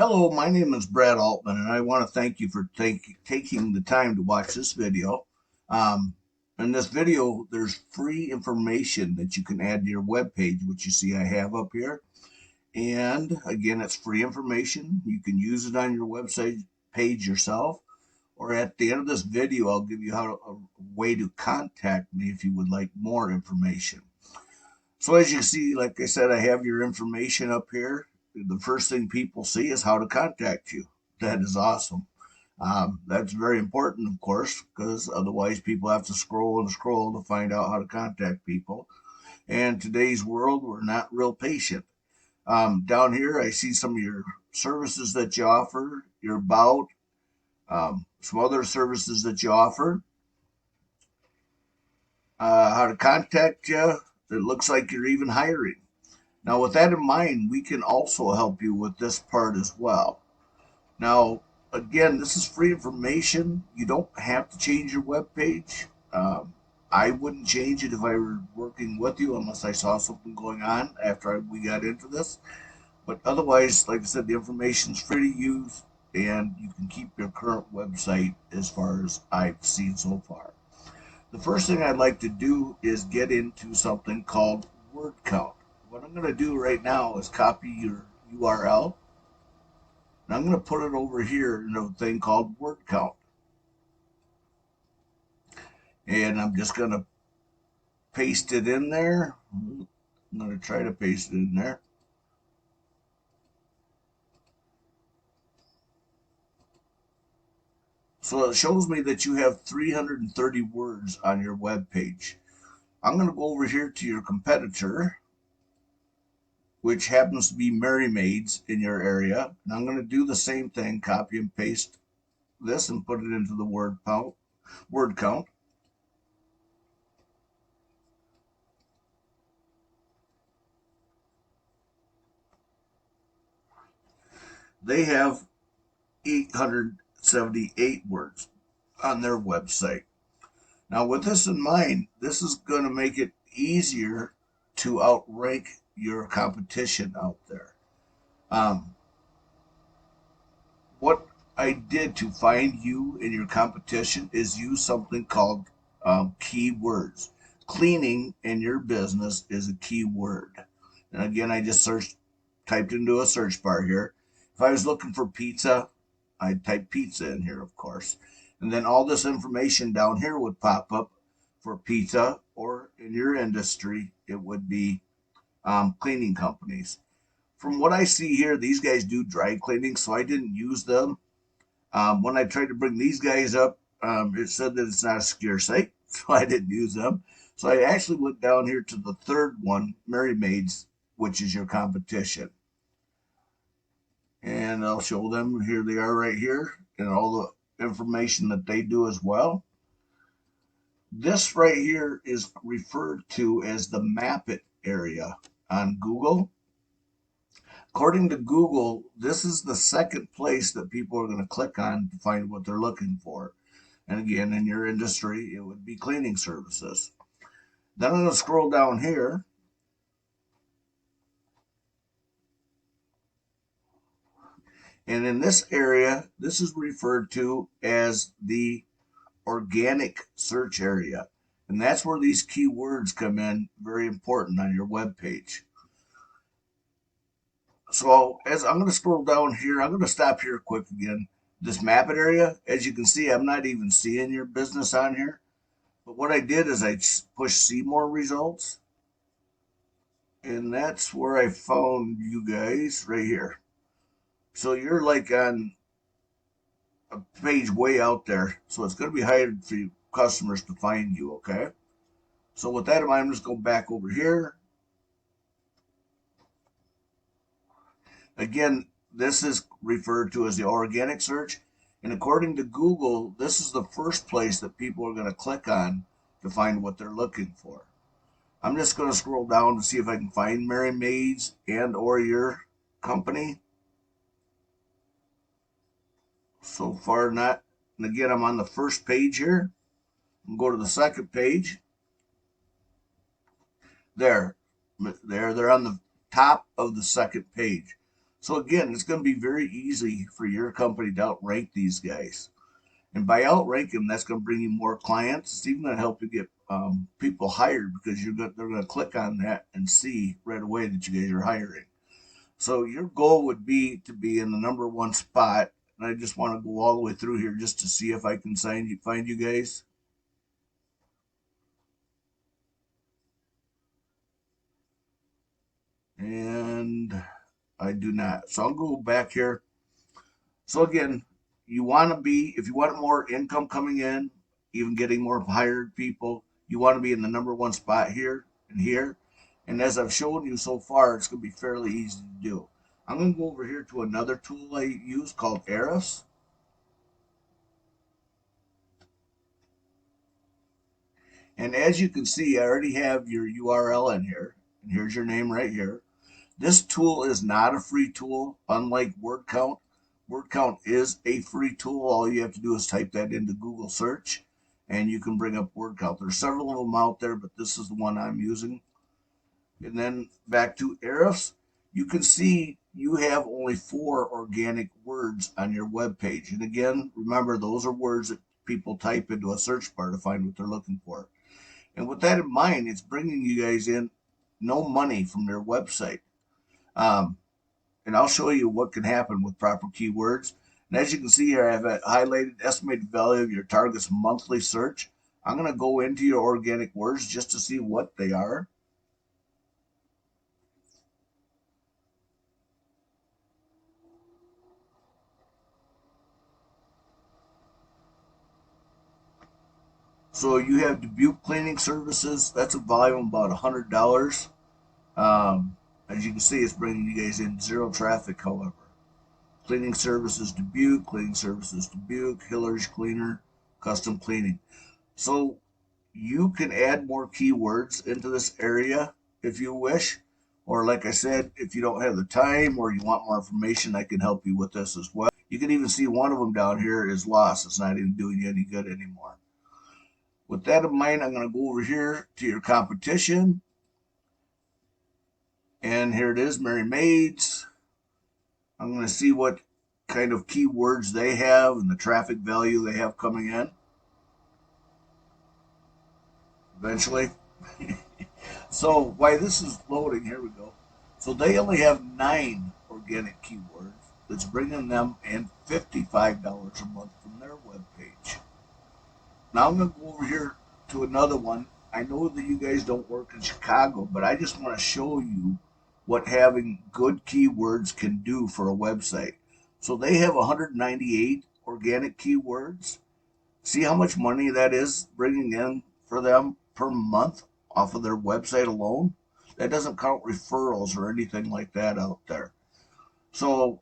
Hello, my name is Brad Altman, and I want to thank you for taking the time to watch this video. Um, in this video, there's free information that you can add to your web page, which you see I have up here. And again, it's free information. You can use it on your website page yourself, or at the end of this video, I'll give you a way to contact me if you would like more information. So as you see, like I said, I have your information up here. The first thing people see is how to contact you. That is awesome. That's very important, of course, because otherwise people have to scroll and scroll to find out how to contact people. And today's world, we're not real patient. Down here, I see some of your services that you offer, your about, some other services that you offer, how to contact you. It looks like you're even hiring. Now, with that in mind, we can also help you with this part as well. Now, again, this is free information. You don't have to change your web page. I wouldn't change it if I were working with you unless I saw something going on after we got into this. But otherwise, like I said, the information is free to use and you can keep your current website as far as I've seen so far. The first thing I'd like to do is get into something called word count. What I'm going to do right now is copy your URL, and I'm going to put it over here in a thing called word count. And I'm just going to paste it in there. I'm going to try to paste it in there. So it shows me that you have 330 words on your web page. I'm going to go over here to your competitor, which happens to be Merry Maids in your area. And I'm going to do the same thing, copy and paste this and put it into the word count. They have 878 words on their website. Now, with this in mind, this is going to make it easier to outrank your competition out there. What I did to find you in your competition is use something called keywords. Cleaning in your business is a keyword. And again, I just typed into a search bar here. If I was looking for pizza, I'd type pizza in here, of course. And then all this information down here would pop up for pizza, or in your industry, it would be cleaning companies. From what I see here, these guys do dry cleaning, so I didn't use them. When I tried to bring these guys up, it said that it's not a secure site, so I didn't use them. So I actually went down here to the third one, Merry Maids, which is your competition. And I'll show them. Here they are right here, and all the information that they do as well. This right here is referred to as the Map It area on Google. According to Google, this is the second place that people are going to click on to find what they're looking for. And again, in your industry, it would be cleaning services. Then I'm going to scroll down here. And in this area, this is referred to as the organic search area. And that's where these keywords come in, very important on your web page. So as I'm going to scroll down here, I'm going to stop here quick again. This Map It area, as you can see, I'm not even seeing your business on here. But what I did is I pushed see more results. And that's where I found you guys right here. So you're like on a page way out there. So it's going to be hard for you customers to find you, okay? So with that in mind, I'm just going back over here. Again, this is referred to as the organic search. And according to Google, this is the first place that people are going to click on to find what they're looking for. I'm just going to scroll down to see if I can find Merry Maids and or your company. So far not. And again, I'm on the first page here. I'm going to go to the second page. They're on the top of the second page. So again, it's going to be very easy for your company to outrank these guys. And by outranking, that's going to bring you more clients. It's even going to help you get people hired because they're going to click on that and see right away that you guys are hiring. So your goal would be to be in the number one spot. And I just want to go all the way through here just to see if I can find you guys. And I do not. So I'll go back here. So again, you want to be, if you want more income coming in, even getting more hired people, you want to be in the number one spot here and here. And as I've shown you so far, it's going to be fairly easy to do. I'm going to go over here to another tool I use called Ahrefs. And as you can see, I already have your URL in here. And here's your name right here. This tool is not a free tool, unlike WordCount. WordCount is a free tool. All you have to do is type that into Google search and you can bring up WordCount. There's several of them out there, but this is the one I'm using. And then back to Ahrefs, you can see you have only 4 organic words on your web page. And again, remember, those are words that people type into a search bar to find what they're looking for. And with that in mind, it's bringing you guys in no money from their website. And I'll show you what can happen with proper keywords. And as you can see here, I have a highlighted estimated value of your target's monthly search. I'm going to go into your organic words just to see what they are. So you have Dubuque Cleaning Services. That's a volume about $100. As you can see, it's bringing you guys in 0 traffic, however. Cleaning Services Dubuque, Cleaning Services Dubuque, Hiller's Cleaner, Custom Cleaning. So you can add more keywords into this area if you wish. Or like I said, if you don't have the time or you want more information, I can help you with this as well. You can even see one of them down here is lost. It's not even doing you any good anymore. With that in mind, I'm going to go over here to your competition. And here it is, Merry Maids. I'm going to see what kind of keywords they have and the traffic value they have coming in eventually. So while this is loading, here we go. So they only have 9 organic keywords. That's bringing them in $55 a month from their webpage. Now I'm going to go over here to another one. I know that you guys don't work in Chicago, but I just want to show you what having good keywords can do for a website. So they have 198 organic keywords. See how much money that is bringing in for them per month off of their website alone? That doesn't count referrals or anything like that out there. So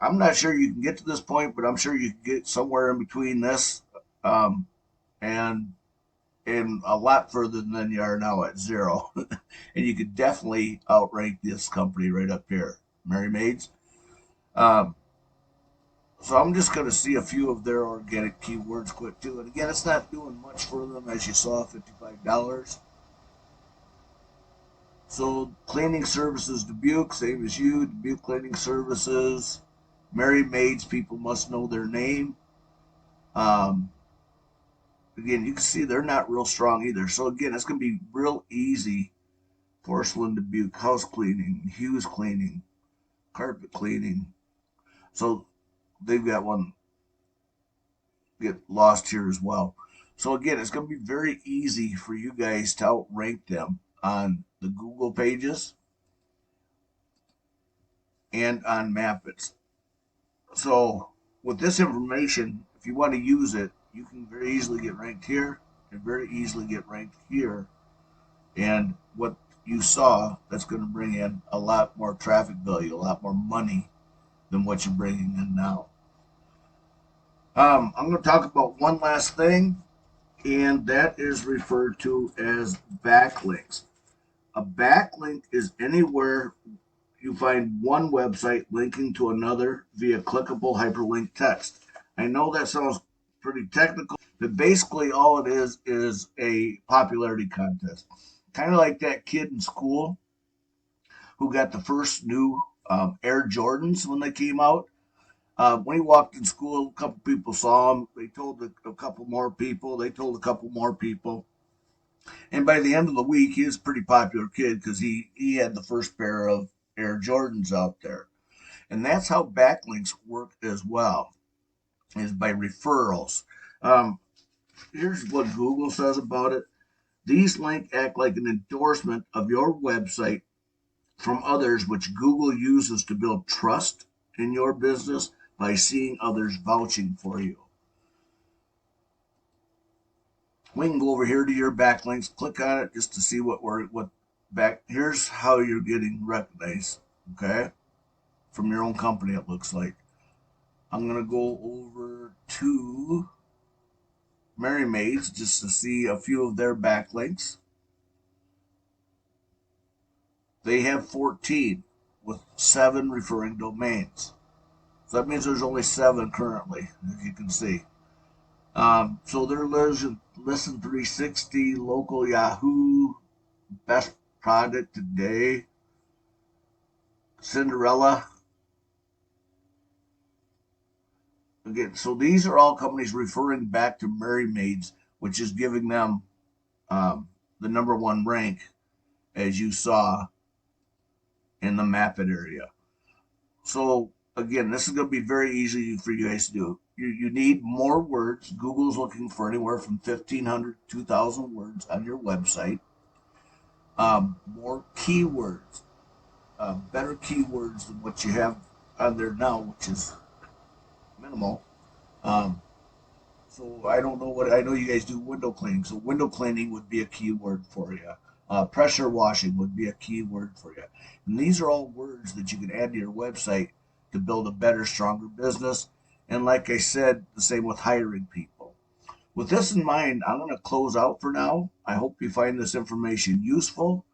I'm not sure you can get to this point, but I'm sure you can get somewhere in between this um, and a lot further than you are now at 0. And you could definitely outrank this company right up here, Merry Maids. Um, so I'm just going to see a few of their organic keywords quick too. And again, it's not doing much for them, as you saw, $55. So Cleaning Services Dubuque, same as you, Dubuque Cleaning Services. Merry Maids, people must know their name. Um, again, you can see they're not real strong either. So again, it's going to be real easy. Porcelain Dubuque, house cleaning, Hughes cleaning, carpet cleaning. So they've got one get lost here as well. So again, it's going to be very easy for you guys to outrank them on the Google pages and on Mappets. So with this information, if you want to use it, you can very easily get ranked here and very easily get ranked here. And what you saw, that's going to bring in a lot more traffic value, a lot more money than what you're bringing in now. I'm going to talk about one last thing, and that is referred to as backlinks. A backlink is anywhere you find one website linking to another via clickable hyperlink text. I know that sounds pretty technical, but basically all it is a popularity contest. Kind of like that kid in school who got the first new Air Jordans when they came out. When he walked in school, a couple people saw him. They told a couple more people. They told a couple more people. And by the end of the week, he was a pretty popular kid because he had the first pair of Air Jordans out there. And that's how backlinks work as well, is by referrals. Um, Here's what Google says about it. These links act like an endorsement of your website from others, which Google uses to build trust in your business by seeing others vouching for you. We can go over here to your backlinks, click on it just to see what back. Here's how you're getting recognized. Okay, from your own company, it looks like. I'm gonna go over to Merry Maids just to see a few of their backlinks. They have 14 with 7 referring domains. So that means there's only 7 currently, as you can see. So they're Listen 360, Local Yahoo, Best Product Today, Cinderella. Again, so these are all companies referring back to Merry Maids, which is giving them the #1 rank, as you saw in the Mapit area. So again, this is going to be very easy for you guys to do. You need more words. Google's looking for anywhere from 1,500 to 2,000 words on your website. More keywords, better keywords than what you have on there now, which is minimal. Um, so I don't know what I know. You guys do window cleaning, so window cleaning would be a keyword for you. Pressure washing would be a keyword for you. And these are all words that you can add to your website to build a better, stronger business. And like I said, the same with hiring people. With this in mind, I'm going to close out for now. I hope you find this information useful.